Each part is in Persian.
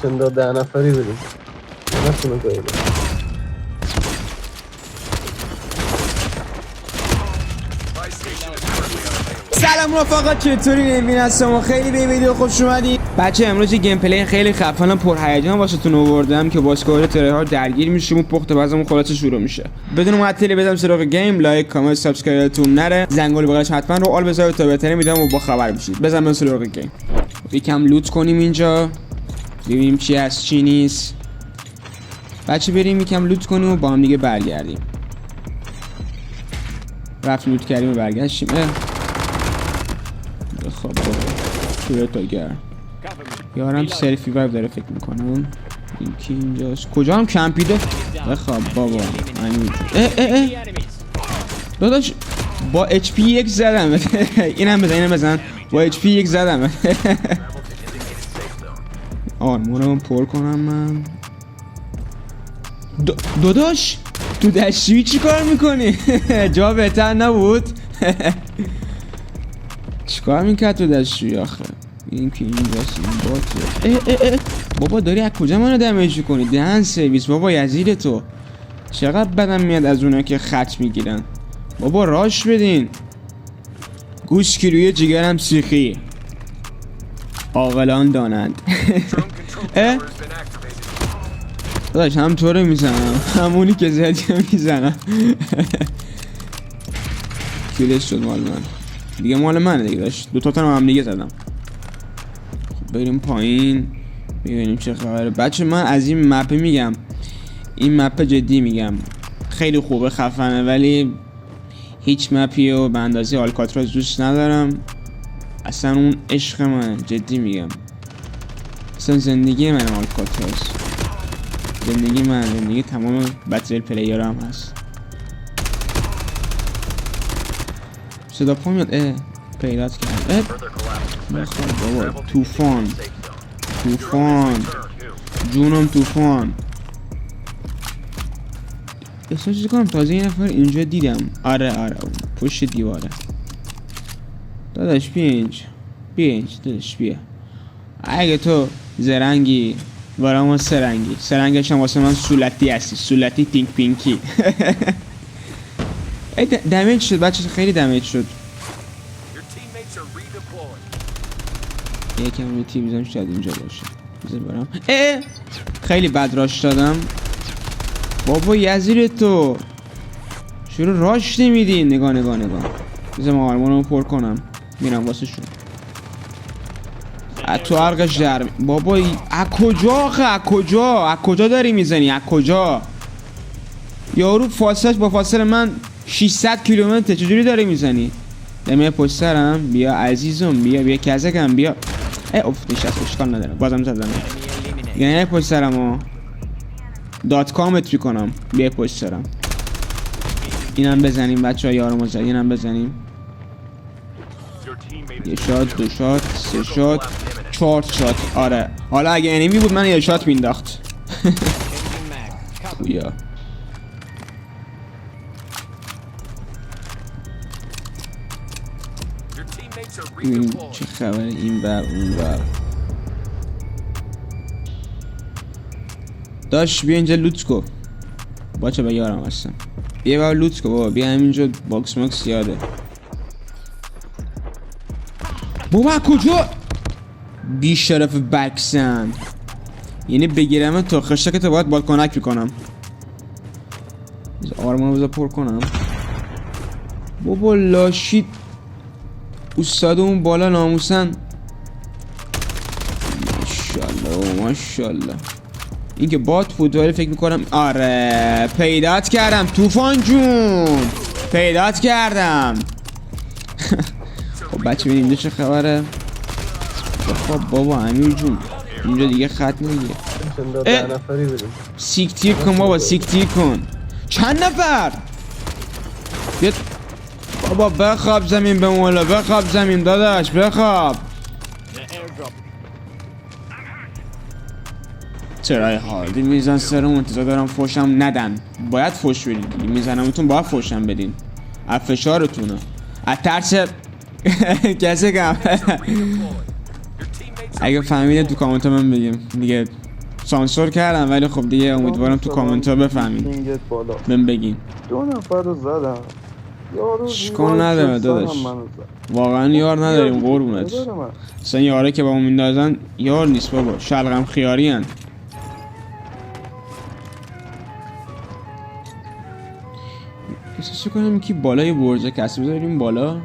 چند 10 نفری بریم نتونه کنیم. سلام رفقا، چطوری؟ نمین هستم و خیلی به ویدیو خوش اومدید. بچه امروز یه گیم پلی خیلی خفن و پرهیجان واسهتون آوردم که با اسکواد تری‌ها درگیر میشیم و پخت بازمون خلاصه شروع میشه. بدون معطلی بدم سراغ گیم. لایک، کامنت، سابسکرایبتون نره. زنگوله بغلش حتما رو آل بذارید تا بهتره میدم و با خبر بشید. بزن سراغ گیم. یکم لوت کنیم اینجا. ببینیم چی هست چی نیست. بچه بریم یکم لوت کنیم و با هم دیگه برگردیم. رفت لوت کردیم و برگشتیم. خب توی تاگر یارم سلفی وایب داره فکر میکنم. این کی اینجاست؟ کجا هم کمپیده؟ بخواب بابا همین داداش با اچ پی 1 زدم. اینم بزن اینم بزن. با اچ پی 1 زدم. آرمورم پر کنم من. داداش تو دشوی چی کار میکنی؟ جا بهتر نبود؟ چیکار میکرد تو دستشوی آخه؟ این که اینجاست این باته. بابا داری از کجا منو دمیج کنی؟ دهن سرویس بابا یزید تو. چقدر بدم میاد از اونا که خط میگیرن. بابا راش بدین. گوش کیلوی جگرم سیخی عاقلان دانند. داداش هم تو رو میزنم همونی که زدی میزنم. کیلش شد مال من دیگه، مال منه دیگه. داشت دو تا هم دیگه زدم. خب بریم پایین ببینیم چه خبره. بچه من از این مپ میگم، این مپ جدی میگم خیلی خوبه خفنه، ولی هیچ مپی رو به اندازه آلکاتراز دوست ندارم. اصلا اون عشق منه، جدی میگم. اصلا زندگی من آلکاتراز، زندگی من، زندگی تمام بتل پلیر هم هست. صدا پا میاد. پیدات کرد. بخواد بابا توفان جونم توفان. احساس کنم تازه این نفر اینجا دیدم. آره پشت دیواره. داداش بیا اینجا داداش بیا. اگه تو زرنگی برای ما سرنگش هم واسه من سولتی هستی. سولتی تینک پینکی. دمیج شد بچه، خیلی دمیج شد. یکم روی تیم میزنم شاید اینجا باشه. بذار برم. خیلی بد راش دادم. بابا یزیر تو چرا راش نمیدین؟ نگاه بذار ما آرمانو پر کنم میرم واسه شون. تو عرقش در بابا. کجا داری میزنی؟ کجا؟ یارو فاصلش با فاصله من 600 کیلومتر. چجوری داری میزنی؟ دمه پشت سرم. بیا عزیزم بیا کزکم بیا. اوف نشست اشکال نداره بازم زدم. یعنی پشت سرم دات کامت میکنم. بیا پشت سرم. اینم بزنیم بچه ها. یارو زد. اینم بزنیم. یه شات، دو شات، سه شات، 4 شات. آره حالا اگه انیمی بود من یه شات مینداخت. خویا این چه خبره؟ این بر اون بر داشت. بیا اینجا لوت کو باچه. با یارم هستم. بیا بابا لوت کو بابا. بیا همینجا باکس ماکس یاده. بابا کجا؟ بی شرف بکسن. یعنی بگیرم تو خشته تو باید بالکنک میکنم. آرمانو بذار پر کنم. بابا لاشید استاد اون بالا ناموسن. ماشاءالله. این که بات فوتبال فکر میکنم. آره پیدات کردم توفان جون. پیدات کردم. خب بچه ببینیم چه خبره. خب بابا امیر جون اینجا دیگه خط نمیگه. چند 10 نفری بریم. سیکتیر کن بابا سیکتیر کن. چند نفر؟ بیاد بابا بخواب زمین به مولا. بخواب زمین داداش بخواب. چرای حالی میزن سرم. انتظار دارم فوشم ندن. باید فوش بدین. میزنمتون باید فوشم بدین. از فشارتونه. از ترس کسی کم. اگه فهمیدید تو کامنت ها من بگیم دیگه. سانسور کردم ولی خب دیگه امیدوارم تو کامنت ها بفهمید پینگت بالا. من بگین. 2 نفر رو زدم. یارو اشکال نداره داداش، واقعا یار نداریم قربونت. اصلا یاره که با اون میندازن یار نیست بابا، شلغم خیاری هن. احساس کنم که بالای برج کسی بذاریم بالا.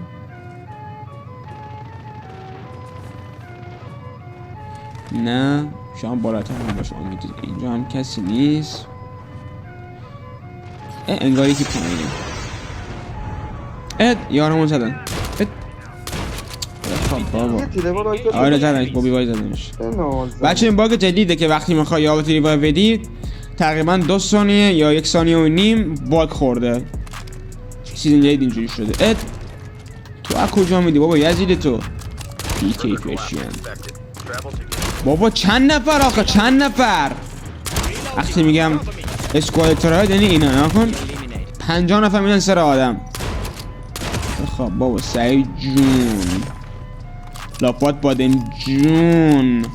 نه شما بالاتر هم باشه امیدید. اینجا هم کسی نیست. انگاری که پایینه. یارمون زدن. بابا آره زدنش، بابی وای زدنش. بچه این باگ جدیده که وقتی میخوای یابت ریوای بدی تقریبا 2 ثانیه یا 1 ثانیه و نیم باگ خورده. سیزن جدید اینجوری شده. تو از کجا میدی بابا یزید تو؟ بی کیفشین بابا. چند نفر آخه چند نفر؟ وقتی میگم اسکوادترها یعنی اینا نکن 50 نفر میدن سر آدم. خب بابا سعید جون لاپات بادن جون.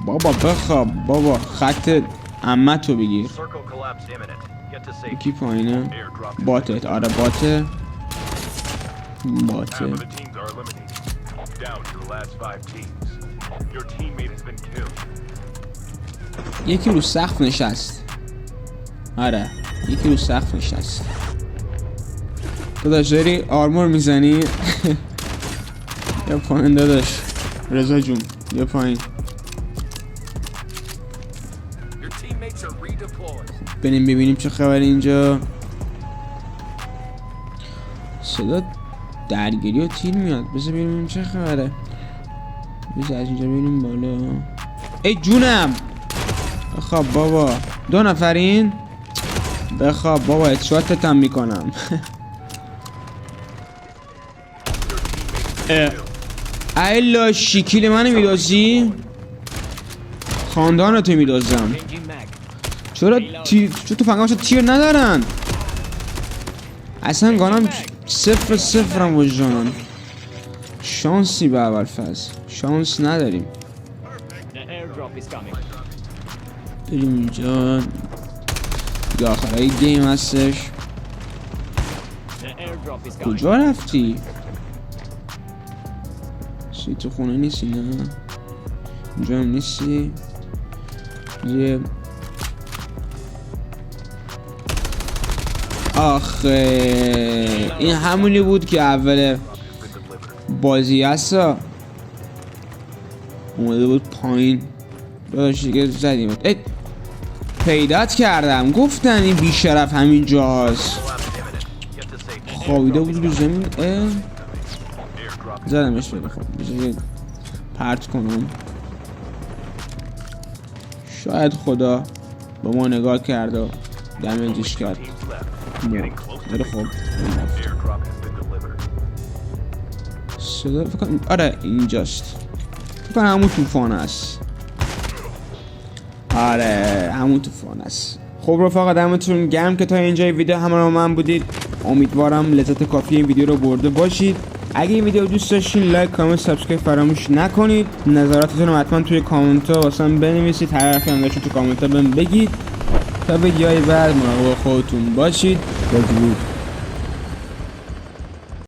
بابا بخواب بابا، خط عمتو بگیر. کی پایینه؟ باته. آره باته. یکی رو سقف نشست. آره یکی رو سقف نشست. تو داشت داری آرمور میزنی؟ یا پایین داداش رضا جون یا پایین. بریم ببینیم چه خبر اینجا. صدا درگیری و تیر میاد. بذار ببینیم چه خبره. بذار از اینجا ببینیم بالا. ای جونم بخواب بابا. 2 نفرین. بخواب بابا اتشاتت هم میکنم. ایلا شکیل منو میدازی؟ خاندانتو میدازم. چرا تو فنگامشو تیر ندارن؟ اصلا گانم 0-0 وجدانم. شانسی به اول فاز شانس نداریم. بریم اینجا دیگه آخرای گیم هستش. کجا رفتی؟ چی تو خونه نیستی؟ نه اینجا هم نیستی. یه آخه این همونی بود که اول بازی هستا اومده بود پایین. داداش دیگه زدیم. پیدات کردم گفتن این بیشرف همین جاست. خوابیده بود رو زمین. زدمش بده. خب بذار پرت کنم. شاید خدا به ما نگاه کرد و دمیجش کرد. داره خب صدا فکر کنم آره اینجاست. فکر کنم همون طوفان است. آره همون طوفان است. خب رفقا دمتون گرم که تا اینجای ویدیو همراه من بودید. امیدوارم لذت کافی این ویدیو رو برده باشید. اگه این ویدیو دوست داشتین لایک کامنت سابسکرایب فراموش نکنید. نظراتتون رو حتما توی کامنت ها واسم بنویسید. هر حرفی هم داشتین تو کامنت ها بهم بگید. تا ویدیوهای بعد مراقب خودتون باشید. بدرود.